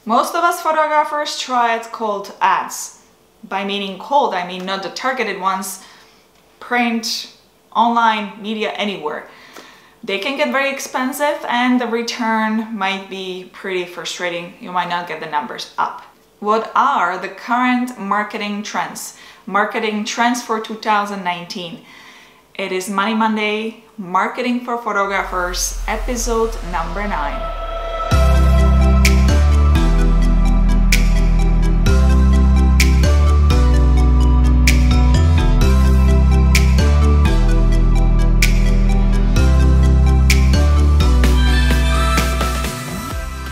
Most of us photographers tried cold ads. By meaning cold, I mean not the targeted ones, print, online, media, anywhere. They can get very expensive and the return might be pretty frustrating. You might not get the numbers up. What are the current marketing trends? Marketing trends for 2019. It is Money Monday, Marketing for Photographers, episode number 9.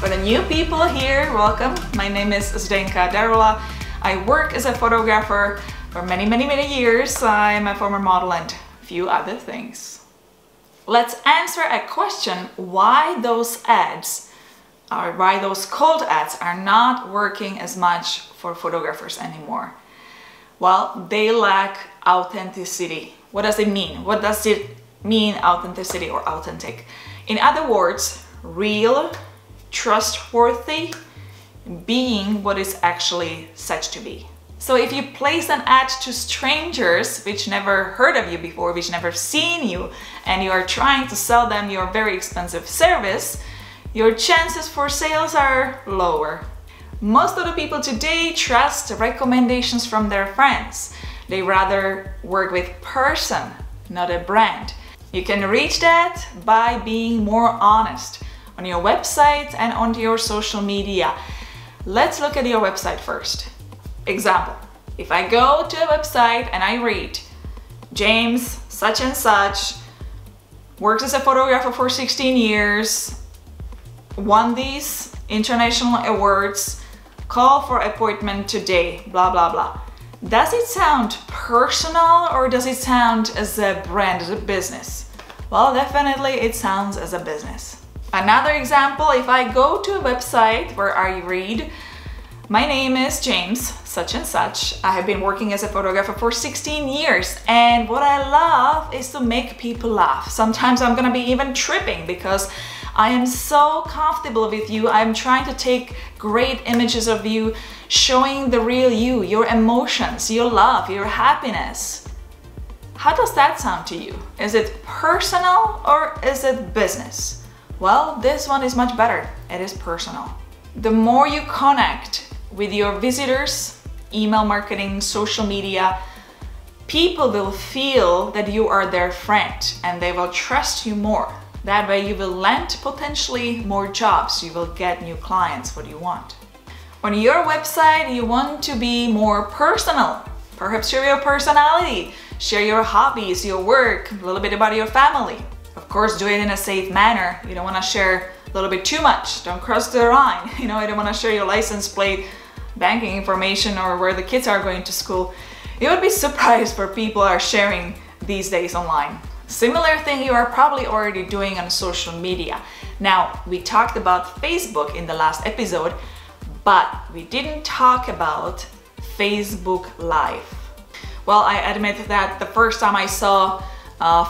For the new people here, welcome. My name is Zdenka, Darula. I work as a photographer for many years. I'm a former model and a few other things. Let's answer a question: why those ads, or why those cold ads are not working as much for photographers anymore. Well, they lack authenticity. What does it mean? What does it mean, authenticity or authentic? In other words, real, trustworthy, being what is actually said to be. So if you place an ad to strangers which never heard of you before, which never seen you, and you are trying to sell them your very expensive service, your chances for sales are lower. Most of the people today trust recommendations from their friends. They rather work with person, not a brand. You can reach that by being more honest on your website and on your social media. Let's look at your website first. Example, if I go to a website and I read James such and such, works as a photographer for 16 years, won these international awards, call for appointment today, blah blah blah. Does it sound personal or does it sound as a brand, as a business? Well, definitely it sounds as a business. Another example, if I go to a website where I read, my name is James, such and such. I have been working as a photographer for 16 years and what I love is to make people laugh. Sometimes I'm gonna be even tripping because I am so comfortable with you. I'm trying to take great images of you, showing the real you, your emotions, your love, your happiness. How does that sound to you? Is it personal or is it business? Well, this one is much better. It is personal. The more you connect with your visitors, email marketing, social media, people will feel that you are their friend and they will trust you more. That way you will land potentially more jobs. You will get new clients, what you want. On your website, you want to be more personal. Perhaps share your personality, share your hobbies, your work, a little bit about your family. Of course, do it in a safe manner. You don't want to share a little bit too much. Don't cross the line. You know, I don't want to share your license plate, banking information, or where the kids are going to school. You would be surprised what people are sharing these days online. Similar thing you are probably already doing on social media. Now, we talked about Facebook in the last episode, but we didn't talk about Facebook Live. Well, I admit that the first time I saw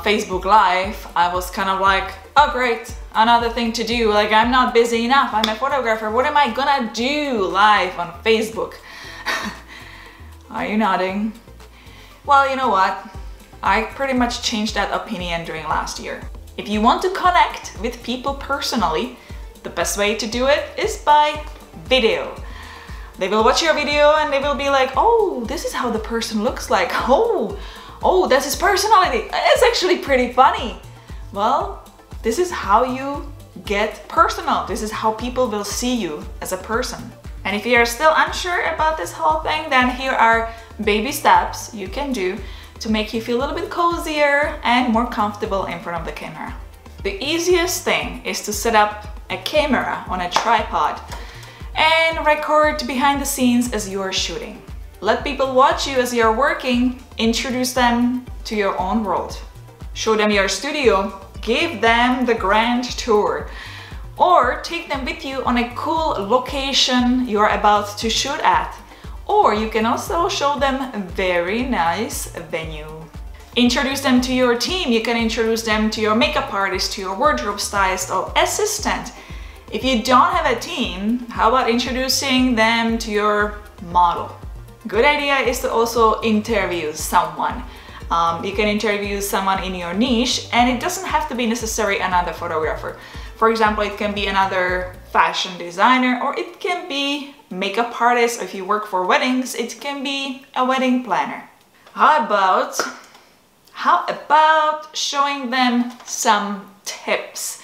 Facebook Live, I was kind of like, oh great, another thing to do. Like, I'm not busy enough. I'm a photographer. What am I gonna do live on Facebook? Are you nodding? Well, you know what? I pretty much changed that opinion during last year. If you want to connect with people personally, the best way to do it is by video. They will watch your video and they will be like, oh, this is how the person looks like. Oh, that's his personality. It's actually pretty funny. Well, this is how you get personal. This is how people will see you as a person. And if you are still unsure about this whole thing, then here are baby steps you can do to make you feel a little bit cozier and more comfortable in front of the camera. The easiest thing is to set up a camera on a tripod and record behind the scenes as you are shooting. Let people watch you as you're working, introduce them to your own world. Show them your studio, give them the grand tour, or take them with you on a cool location you're about to shoot at. Or you can also show them a very nice venue. Introduce them to your team. You can introduce them to your makeup artist, to your wardrobe stylist or assistant. If you don't have a team, how about introducing them to your model? Good idea is to also interview someone. You can interview someone in your niche, and it doesn't have to be necessarily another photographer. For example, it can be another fashion designer, or it can be makeup artist. If you work for weddings, it can be a wedding planner. How about showing them some tips?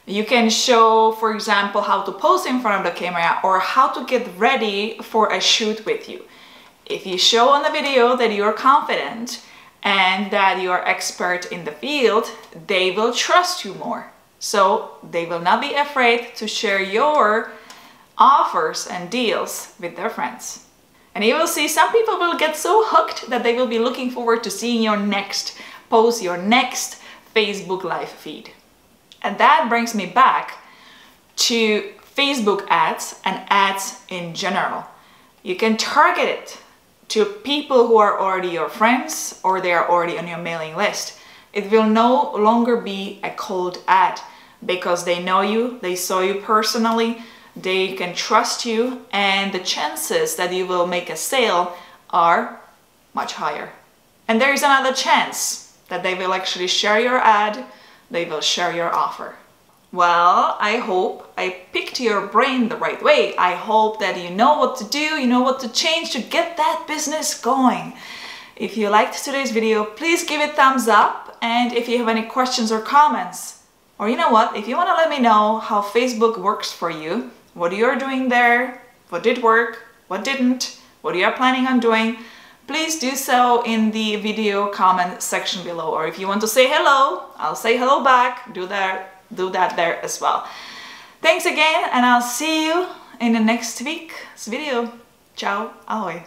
You can show, for example, how to pose in front of the camera or how to get ready for a shoot with you. If you show on the video that you're confident and that you are expert in the field, they will trust you more. So they will not be afraid to share your offers and deals with their friends. And you will see some people will get so hooked that they will be looking forward to seeing your next post, your next Facebook live feed. And that brings me back to Facebook ads and ads in general. You can target it to people who are already your friends or they are already on your mailing list. It will no longer be a cold ad because they know you, they saw you personally, they can trust you, and the chances that you will make a sale are much higher. And there is another chance that they will actually share your ad, they will share your offer. Well, I hope I picked your brain the right way. I hope that you know what to do, you know what to change to get that business going. If you liked today's video, please give it a thumbs up. And if you have any questions or comments, or you know what, if you want to let me know how Facebook works for you, what you're doing there, what did work, what didn't, what you are planning on doing, please do so in the video comment section below. Or if you want to say hello, I'll say hello back. Do that there as well. Thanks again, and I'll see you in the next week's video. Ciao, ahoy.